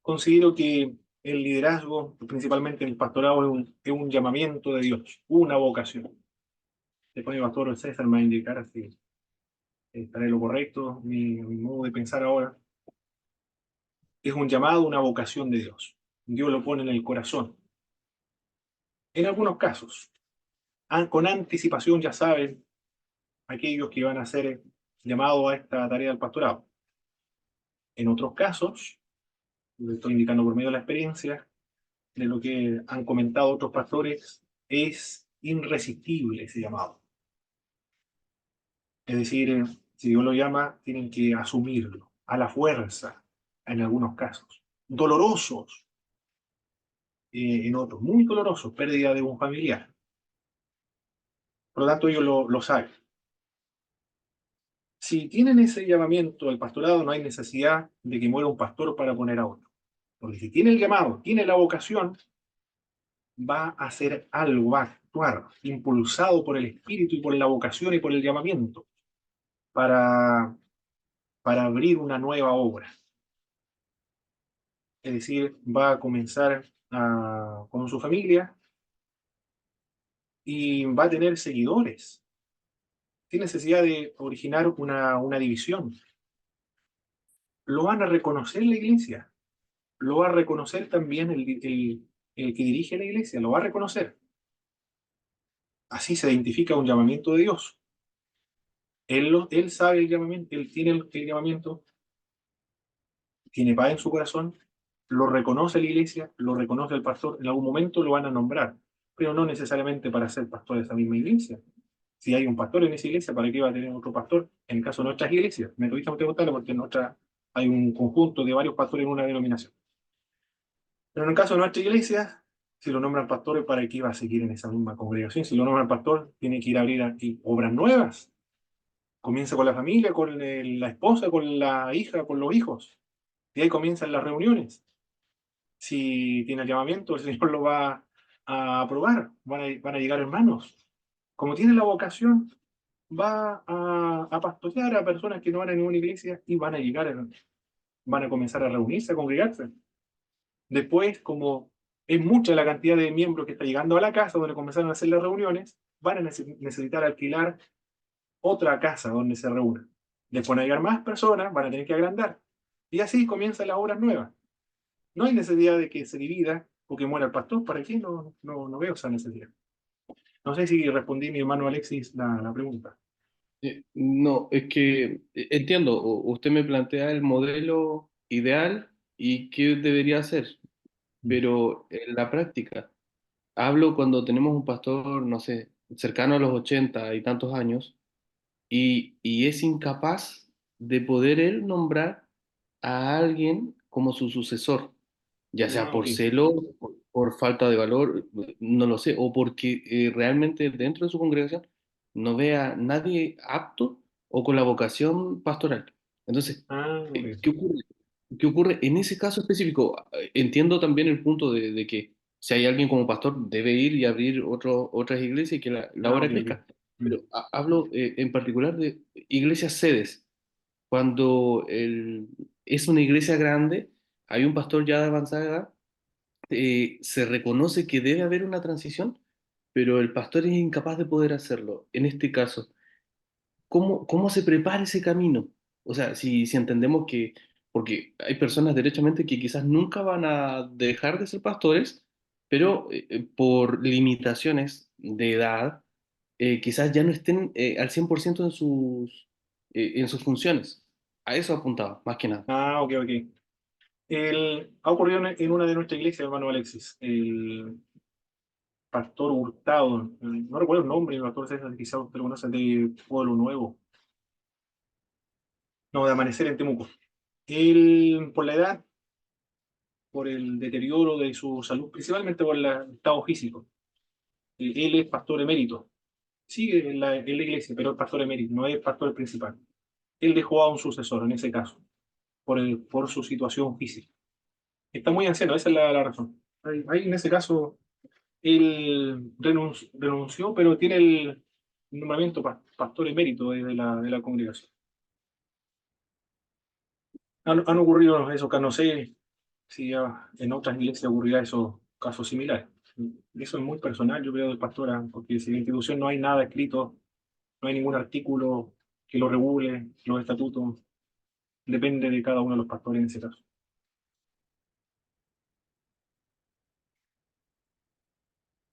considero que el liderazgo, principalmente en el pastorado, es un llamamiento de Dios, una vocación. Después mi pastor César me va a indicar si estaré en lo correcto, mi modo de pensar ahora. Es un llamado, una vocación de Dios. Dios lo pone en el corazón. En algunos casos, con anticipación ya saben aquellos que van a ser llamados a esta tarea del pastorado. En otros casos, lo estoy indicando por medio de la experiencia, de lo que han comentado otros pastores, es irresistible ese llamado. Es decir, si Dios lo llama, tienen que asumirlo a la fuerza, en algunos casos. Dolorosos, en otros, muy dolorosos, pérdida de un familiar. Por lo tanto, ellos lo saben. Si tienen ese llamamiento del pastorado, no hay necesidad de que muera un pastor para poner a otro. Porque si tiene el llamado, tiene la vocación, va a hacer algo, va a actuar, impulsado por el espíritu y por la vocación y por el llamamiento, para, para abrir una nueva obra. Es decir, va a comenzar con su familia y va a tener seguidores. Sin necesidad de originar una división. Lo van a reconocer la iglesia, lo va a reconocer también el que dirige la iglesia, lo va a reconocer. Así se identifica un llamamiento de Dios. Él sabe el llamamiento, él tiene el llamamiento, tiene paz en su corazón, lo reconoce la iglesia, lo reconoce el pastor, en algún momento lo van a nombrar, pero no necesariamente para ser pastor de esa misma iglesia. Si hay un pastor en esa iglesia, ¿para qué va a tener otro pastor? En el caso de nuestras iglesias, me metodistas pentecostales, porque en nuestra hay un conjunto de varios pastores en una denominación. Pero en el caso de nuestra iglesia, si lo nombran pastores, ¿para qué va a seguir en esa misma congregación? Si lo nombran pastor, tiene que ir a abrir aquí obras nuevas. Comienza con la familia, con la esposa, con la hija, con los hijos. Y ahí comienzan las reuniones. Si tiene el llamamiento, el Señor lo va a aprobar. Van a llegar hermanos. Como tiene la vocación, va a pastorear a personas que no van a ninguna iglesia y van a llegar, van a comenzar a reunirse, a congregarse. Después, como es mucha la cantidad de miembros que está llegando a la casa donde comenzaron a hacer las reuniones, van a necesitar alquilar otra casa donde se reúnan. Después van a llegar más personas, van a tener que agrandar. Y así comienzan las obras nuevas. No hay necesidad de que se divida o que muera el pastor. ¿Para qué? No veo esa necesidad. No sé si respondí, mi hermano Alexis, la pregunta. No, es que entiendo, usted me plantea el modelo ideal y qué debería hacer, Mm. pero en la práctica, hablo cuando tenemos un pastor, no sé, cercano a los 80 y tantos años, y es incapaz de poder él nombrar a alguien como su sucesor, ya sea Ah, por ok. celo, por falta de valor, no lo sé, o porque realmente dentro de su congregación no vea nadie apto o con la vocación pastoral. Entonces, Ah, ok. ¿qué ocurre? ¿Qué ocurre en ese caso específico? Entiendo también el punto de que si hay alguien como pastor, debe ir y abrir otras iglesias y que la Ah, obra ok, ok. crezca. Mm. Pero hablo en particular de iglesias sedes. Cuando es una iglesia grande, hay un pastor ya de avanzada edad, se reconoce que debe haber una transición, pero el pastor es incapaz de poder hacerlo. En este caso, ¿cómo se prepara ese camino? O sea, si entendemos que, porque hay personas derechamente que quizás nunca van a dejar de ser pastores, pero por limitaciones de edad, quizás ya no estén al 100% en sus funciones. A eso apuntaba, más que nada. Ah, ok, ok. Ha ocurrido en una de nuestras iglesias, hermano Alexis. El pastor Hurtado, no recuerdo el nombre, el pastor César, quizás usted lo conoce, de Pueblo Nuevo, no, de Amanecer en Temuco. Él, por la edad, por el deterioro de su salud, principalmente por el estado físico. Él es pastor emérito, sigue en la iglesia, pero es pastor emérito, no es pastor principal. Él dejó a un sucesor en ese caso, por su situación física. Está muy anciano, esa es la razón. Ahí, en ese caso, él renunció, pero tiene el nombramiento pastor emérito de la congregación. Han ocurrido esos casos, no sé si en otras iglesias ocurrirá esos casos similares. Eso es muy personal, yo creo, del pastor, porque si en la institución no hay nada escrito, no hay ningún artículo que lo regule, los estatutos, depende de cada uno de los pastores en ese caso.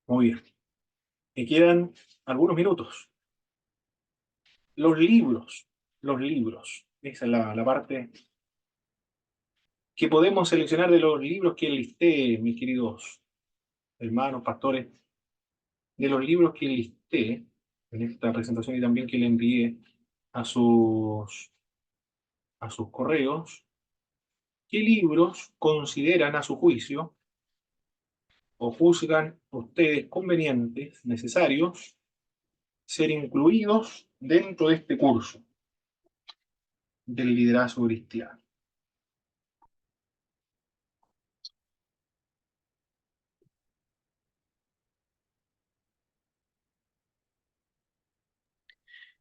Muy bien. Me quedan algunos minutos. Los libros, los libros. Esa es la parte que podemos seleccionar de los libros que listé, mis queridos hermanos, pastores, de los libros que listé en esta presentación y también que le envié a a sus correos. ¿Qué libros consideran a su juicio o juzgan ustedes convenientes, necesarios, ser incluidos dentro de este curso del liderazgo cristiano?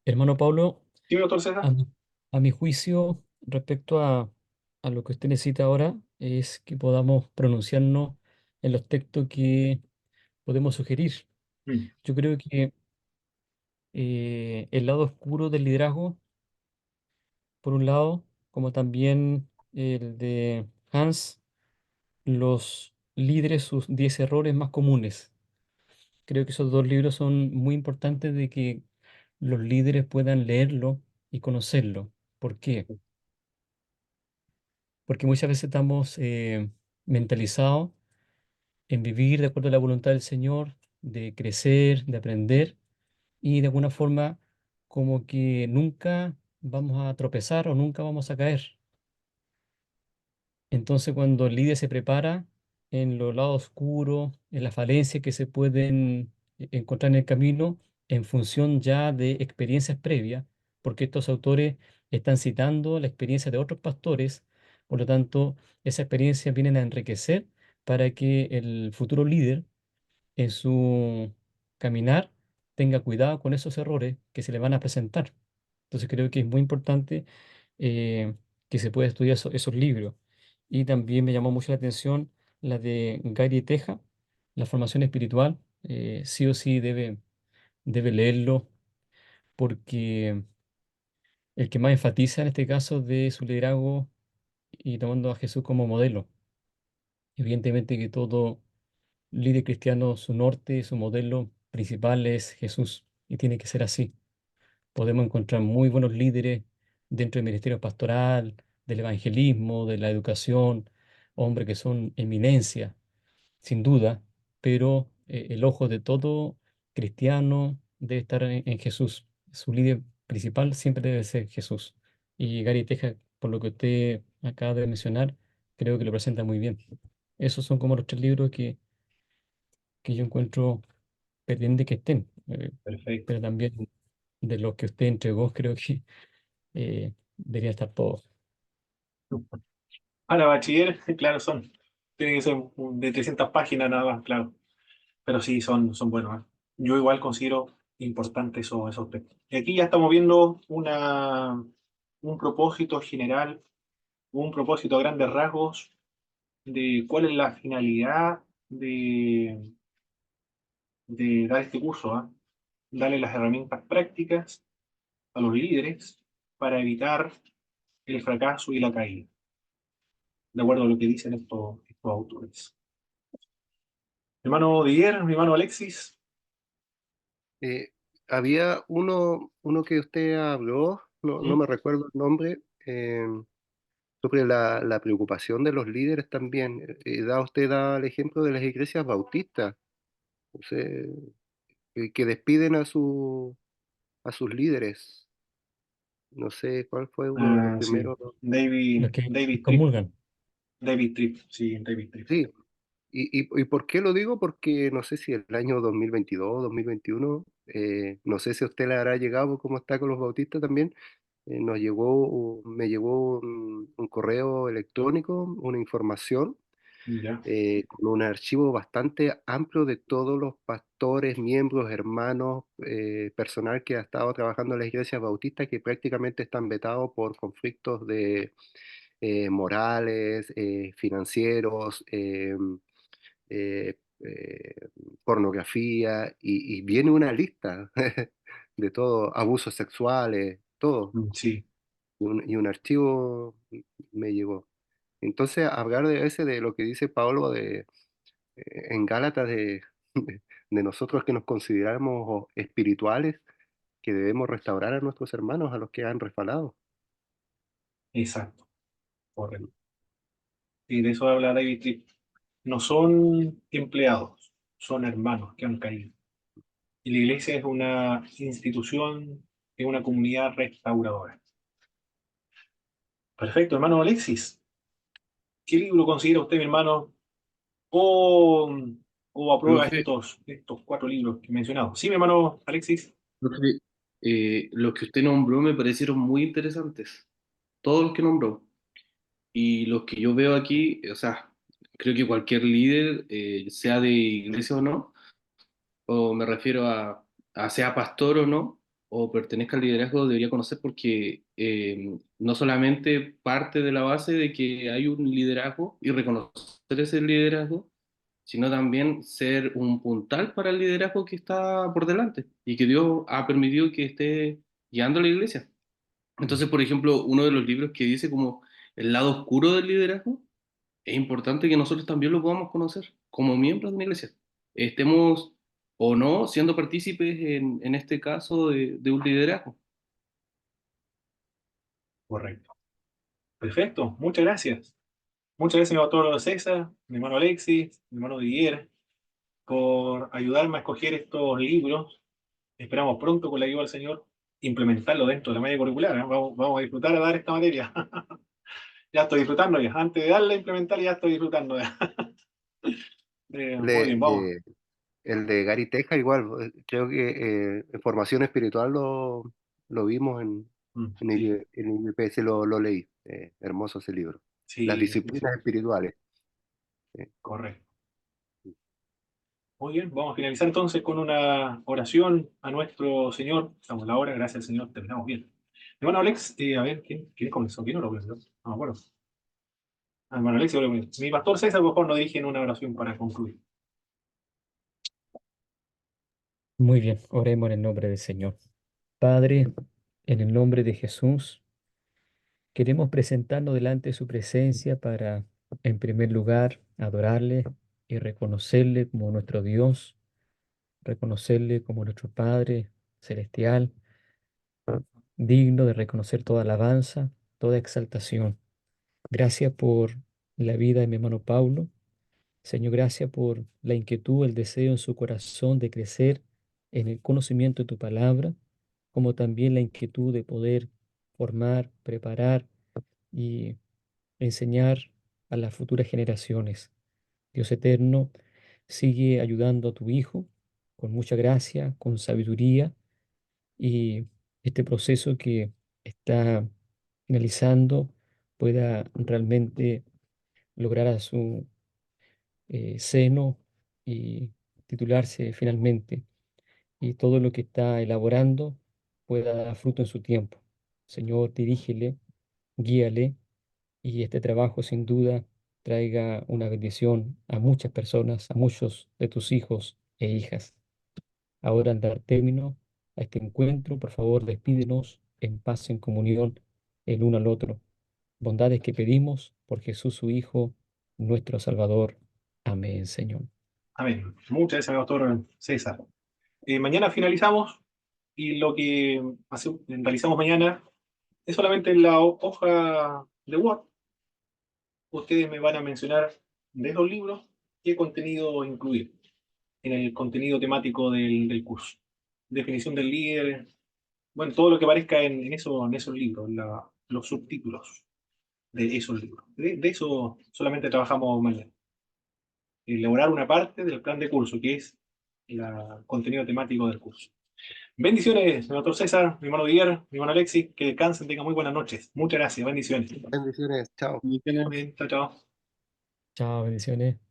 Hermano Pablo, ¿Sí, doctor a César? mi, a mi juicio, respecto a lo que usted necesita ahora, es que podamos pronunciarnos en los textos que podemos sugerir. Mm. Yo creo que el lado oscuro del liderazgo, por un lado, como también el de Hans, los líderes, sus 10 errores más comunes. Creo que esos dos libros son muy importantes de que los líderes puedan leerlo y conocerlo. ¿Por qué? Porque muchas veces estamos mentalizados en vivir de acuerdo a la voluntad del Señor, de crecer, de aprender, y de alguna forma como que nunca vamos a tropezar o nunca vamos a caer. Entonces cuando el líder se prepara en los lados oscuros, en las falencias que se pueden encontrar en el camino, en función ya de experiencias previas, porque estos autores están citando la experiencia de otros pastores, por lo tanto, esas experiencias vienen a enriquecer para que el futuro líder en su caminar tenga cuidado con esos errores que se le van a presentar. Entonces creo que es muy importante eh, que se pueda estudiar esos libros. Y también me llamó mucho la atención la de Gary Teja, la formación espiritual. Sí o sí debe leerlo porque el que más enfatiza en este caso de su liderazgo y tomando a Jesús como modelo. Evidentemente que todo líder cristiano, su norte, su modelo principal es Jesús y tiene que ser así. Podemos encontrar muy buenos líderes dentro del ministerio pastoral, del evangelismo, de la educación, hombres que son eminencia, sin duda, pero el ojo de todo cristiano debe estar en Jesús. Su líder principal siempre debe ser Jesús. Y Gary Teja, por lo que usted acaba de mencionar, creo que lo presenta muy bien. Esos son como los tres libros que yo encuentro pertinente que estén, Perfecto. pero también de los que usted entregó, creo que debería estar todo. Ahora, bachiller, claro, tienen que ser de 300 páginas nada más, claro. Pero sí, son buenos, ¿eh? Yo igual considero importantes esos textos. Y aquí ya estamos viendo un propósito general, un propósito a grandes rasgos de cuál es la finalidad de dar este curso, ¿ah? Darle las herramientas prácticas a los líderes para evitar el fracaso y la caída, de acuerdo a lo que dicen estos autores. Mi hermano Didier, mi hermano Alexis. Eh, Había uno que usted habló, no ¿Mm? me recuerdo el nombre, sobre la preocupación de los líderes también. Usted da el ejemplo de las iglesias bautistas, o sea, que despiden a sus líderes. No sé cuál fue uno de los Sí, primeros. Los que David Tripp. comulgan. David Tripp, sí, David Tripp. Sí. ¿Y por qué lo digo? Porque no sé si el año 2022, 2021, no sé si a usted le habrá llegado, como está con los bautistas también, me llegó un correo electrónico, una información, Ya. con un archivo bastante amplio de todos los pastores, miembros, hermanos, personal que ha estado trabajando en las iglesias bautistas que prácticamente están vetados por conflictos morales, financieros, eh, eh, pornografía, y viene una lista de todo, abusos sexuales, todo, Sí, y un archivo me llegó. Entonces, hablar de ese, de lo que dice Pablo en Gálatas, de nosotros que nos consideramos espirituales, que debemos restaurar a nuestros hermanos, a los que han resbalado. exacto, correcto. Y de eso habla David Tripp. No son empleados, son hermanos que han caído. Y la iglesia es una institución, es una comunidad restauradora. Perfecto, hermano Alexis. ¿Qué libro considera usted, mi hermano, o, o aprueba Profe, estos 4 libros que he mencionado? Sí, mi hermano Alexis. profe, los que usted nombró me parecieron muy interesantes, todos los que nombró. Y los que yo veo aquí, o sea, creo que cualquier líder, sea de iglesia o no, o me refiero a sea pastor o no, o pertenezca al liderazgo, debería conocer porque no solamente parte de la base de que hay un liderazgo y reconocer ese liderazgo, sino también ser un puntal para el liderazgo que está por delante y que Dios ha permitido que esté guiando a la iglesia. Entonces, por ejemplo, uno de los libros que dice como el lado oscuro del liderazgo, es importante que nosotros también lo podamos conocer como miembros de una iglesia. Estemos o no siendo partícipes en este caso de un liderazgo. Correcto. Perfecto, muchas gracias. Muchas gracias, mi doctor César, mi hermano Alexis, mi hermano Didier, por ayudarme a escoger estos libros. Esperamos pronto, con la ayuda del Señor, implementarlo dentro de la media curricular. ¿Eh? Vamos a disfrutar a dar esta materia. Ya estoy disfrutando ya. Antes de darle a implementar, ya estoy disfrutando ya. Muy Le- bien, vamos. eh, el de Gary Teja igual, creo que en formación espiritual lo vimos en Sí, el IPS, lo leí. Hermoso ese libro. Las sí, sí, sí, disciplinas espirituales. eh. correcto. Muy bien, vamos a finalizar entonces con una oración a nuestro Señor. Estamos a la hora, gracias al Señor, terminamos bien. Hermano Alex, a ver, ¿quién comenzó? ¿Quién no lo comenzó? No me acuerdo. Ah, hermano Alex, mi pastor César, por favor, nos dirige en una oración para concluir. Muy bien, oremos en el nombre del Señor. Padre, en el nombre de Jesús, queremos presentarnos delante de su presencia para, en primer lugar, adorarle y reconocerle como nuestro Dios, reconocerle como nuestro Padre celestial, digno de reconocer toda alabanza, toda exaltación. Gracias por la vida de mi hermano Paulo. Señor, gracias por la inquietud, el deseo en su corazón de crecer en el conocimiento de tu palabra, como también la inquietud de poder formar, preparar y enseñar a las futuras generaciones. Dios eterno, sigue ayudando a tu Hijo con mucha gracia, con sabiduría, y este proceso que está finalizando pueda realmente lograr a su seno y titularse finalmente, y todo lo que está elaborando pueda dar fruto en su tiempo. Señor, dirígele, guíale, y este trabajo sin duda traiga una bendición a muchas personas, a muchos de tus hijos e hijas. Ahora, al dar término a este encuentro, por favor, despídenos en paz, en comunión el uno al otro. Bondades que pedimos por Jesús, su Hijo, nuestro Salvador. Amén, Señor. Amén. Muchas gracias, doctor César. Mañana finalizamos y lo que realizamos mañana es solamente en la hoja de Word. Ustedes me van a mencionar de los libros qué contenido incluir en el contenido temático del curso. Definición del líder, bueno, todo lo que aparezca en esos libros, los subtítulos. de esos libros. De eso solamente trabajamos mañana. Elaborar una parte del plan de curso, que es el contenido temático del curso. Bendiciones, mi doctor César, mi hermano Dier, mi hermano Alexis, que descansen, tengan muy buenas noches. Muchas gracias, bendiciones. Bendiciones, chao. Muy bien, chao, chao. Chao, bendiciones.